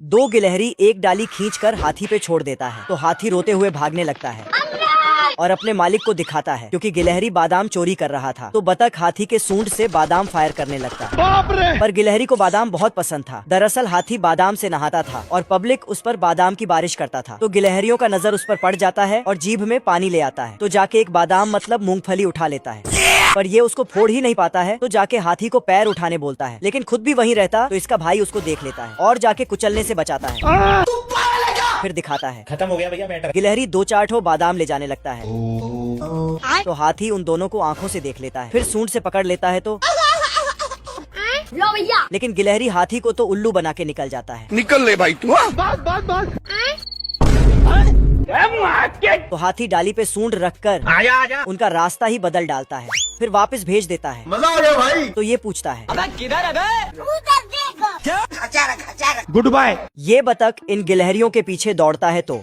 दो गिलहरी एक डाली खींचकर हाथी पे छोड़ देता है तो हाथी रोते हुए भागने लगता है और अपने मालिक को दिखाता है क्योंकि गिलहरी बादाम चोरी कर रहा था। तो बतख हाथी के सूंड से बादाम फायर करने लगता है। बाप रे! पर गिलहरी को बादाम बहुत पसंद था। दरअसल हाथी बादाम से नहाता था और पब्लिक उस पर बादाम की बारिश करता था। तो गिलहरियों का नजर उस पर पड़ जाता है और जीभ में पानी ले आता है। तो जाके एक बादाम मतलब मूंगफली उठा लेता है, पर ये उसको फोड़ ही नहीं पाता है। तो जाके हाथी को पैर उठाने बोलता है, लेकिन खुद भी वहीं रहता। तो इसका भाई उसको देख लेता है और जाके कुचलने से बचाता है। फिर दिखाता है खत्म हो गया भैया मैटर। गिलहरी 2-4 ठो बादाम ले जाने लगता है तो हाथी उन दोनों को आंखों से देख लेता है, फिर सूंड से पकड़ लेता है। तो लो भैया। लेकिन गिलहरी हाथी को तो उल्लू बना के निकल जाता है। निकल ले भाई तू। तो हाथी डाली पे सूंड रखकर आजा आजा। उनका रास्ता ही बदल डालता है, फिर वापस भेज देता है। मजा आ गया भाई। तो ये पूछता है गुड बाय। ये बतख इन गिलहरियों के पीछे दौड़ता है तो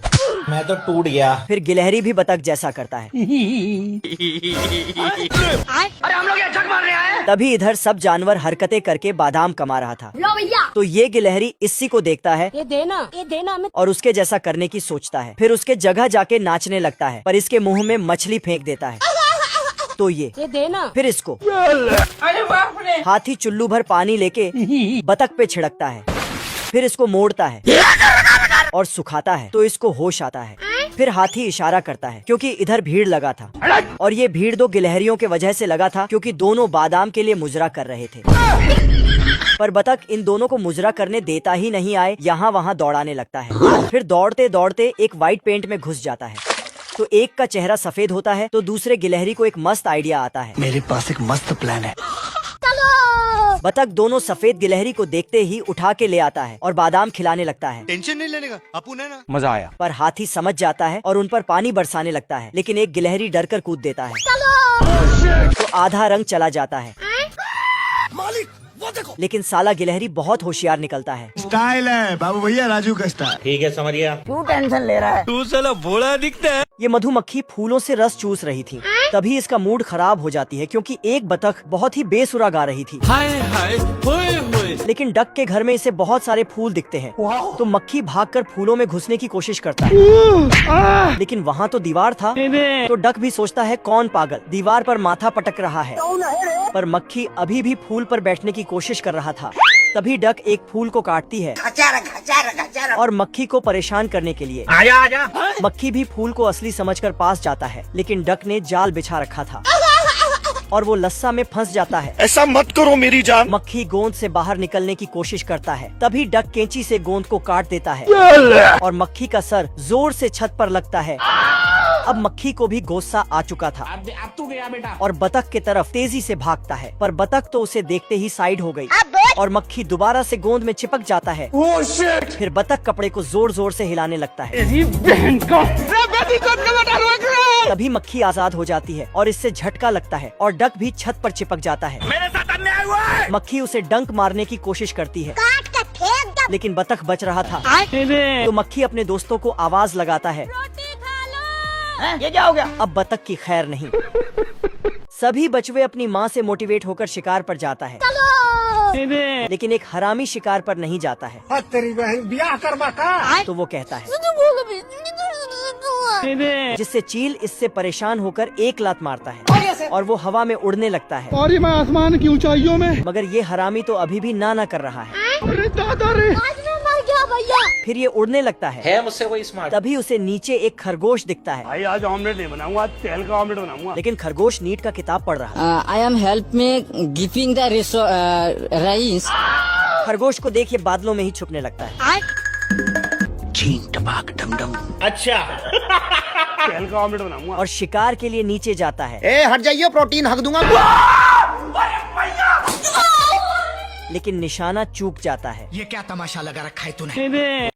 मैं तो टूट गया। फिर गिलहरी भी बतख जैसा करता है। अरे हम लोग ये झक मार रहे हैं। तभी इधर सब जानवर हरकतें करके बादाम कमा रहा था। लो भैया। तो ये गिलहरी इसी को देखता है ये देना मैं। और उसके जैसा करने की सोचता है। फिर उसके जगह जाके नाचने लगता है, पर इसके मुंह में मछली फेंक देता है। तो ये देना। फिर इसको अरे बाप रे। हाथी चुल्लू भर पानी लेके बतख पे छिड़कता है, फिर इसको मोड़ता है और सुखाता है। तो इसको होश आता है। फिर हाथी इशारा करता है क्योंकि इधर भीड़ लगा था और ये भीड़ दो गिलहरियों के वजह से लगा था, क्योंकि दोनों बादाम के लिए मुजरा कर रहे थे। पर बतख इन दोनों को मुजरा करने देता ही नहीं आए, यहाँ वहाँ दौड़ाने लगता है। फिर दौड़ते दौड़ते एक वाइट पेंट में घुस जाता है। तो एक का चेहरा सफेद होता है तो दूसरे गिलहरी को एक मस्त आइडिया आता है। मेरे पास एक मस्त प्लान है। बतख दोनों सफेद गिलहरी को देखते ही उठा के ले आता है और बादाम खिलाने लगता है। टेंशन नहीं लेने का, अपुन है ना। मजा आया। पर हाथी समझ जाता है और उन पर पानी बरसाने लगता है, लेकिन एक गिलहरी डर कर कूद देता है तो आधा रंग चला जाता है। मालिक वो देखो। लेकिन साला गिलहरी बहुत होशियार निकलता है। स्टाइल है बाबू भैया, राजू का स्टाइल। ठीक है समझ गया। क्यों टेंशन ले रहा है? तू साला भोला दिखता है। ये मधुमक्खी फूलों से रस चूस रही थी, तभी इसका मूड खराब हो जाती है क्योंकि एक बतख बहुत ही बेसुरा गा रही थी। हाय हाय होए होए। लेकिन डक के घर में इसे बहुत सारे फूल दिखते हैं। तो मक्खी भागकर फूलों में घुसने की कोशिश करता है, लेकिन वहाँ तो दीवार था। तो डक भी सोचता है कौन पागल, दीवार पर माथा पटक रहा है। पर मक्खी अभी भी फूल पर बैठने की कोशिश कर रहा था। तभी डक एक फूल को काटती है और मक्खी को परेशान करने के लिए आजा आजा। मक्खी भी फूल को असली समझकर पास जाता है, लेकिन डक ने जाल बिछा रखा था और वो लस्सा में फंस जाता है। ऐसा मत करो मेरी जान। मक्खी गोंद से बाहर निकलने की कोशिश करता है, तभी डक कैंची से गोंद को काट देता है और मक्खी का सर जोर से छत पर लगता है। अब मक्खी को भी गुस्सा आ चुका था अब तू गया बेटा। और बतख के तरफ तेजी से भागता है, पर बतख तो उसे देखते ही साइड हो गई और मक्खी दोबारा से गोंद में चिपक जाता है। फिर बतख कपड़े को जोर जोर से हिलाने लगता है। तभी मक्खी आजाद हो जाती है और इससे झटका लगता है और डक भी छत पर चिपक जाता है। मेरे साथ अन्याय हुआ है। मक्खी उसे डंक मारने की कोशिश करती है, लेकिन बतख बच रहा था। तो मक्खी अपने दोस्तों को आवाज लगाता है। ये क्या हो गया? अब बतख की खैर नहीं। सभी बचवे अपनी माँ से मोटिवेट होकर शिकार पर जाता है, लेकिन एक हरामी शिकार पर नहीं जाता है। तेरी बहन ब्याह करवा का। तो वो कहता है, जिससे चील इससे परेशान होकर एक लात मारता है और वो हवा में उड़ने लगता है। और मैं आसमान की ऊंचाइयों में। मगर ये हरामी तो अभी भी ना कर रहा है। अरे दादा रे। फिर ये उड़ने लगता है मुझसे कोई स्मार्ट। तभी उसे नीचे एक खरगोश दिखता है। भाई आज ऑमलेट नहीं बनाऊंगा, आज तेल का ऑमलेट बनाऊंगा। लेकिन खरगोश नीट का किताब पढ़ रहा है। I am help me giving the rice. खरगोश को देख ये बादलों में ही छुपने लगता है। चीन टपाक डम डम। अच्छा। तेल का ऑमलेट बनाऊंगा। और शिकार के लिए नीचे जाता है। ए हट जाइए, प्रोटीन हक दूंगा। लेकिन निशाना चूक जाता है। ये क्या तमाशा लगा रखा है तूने?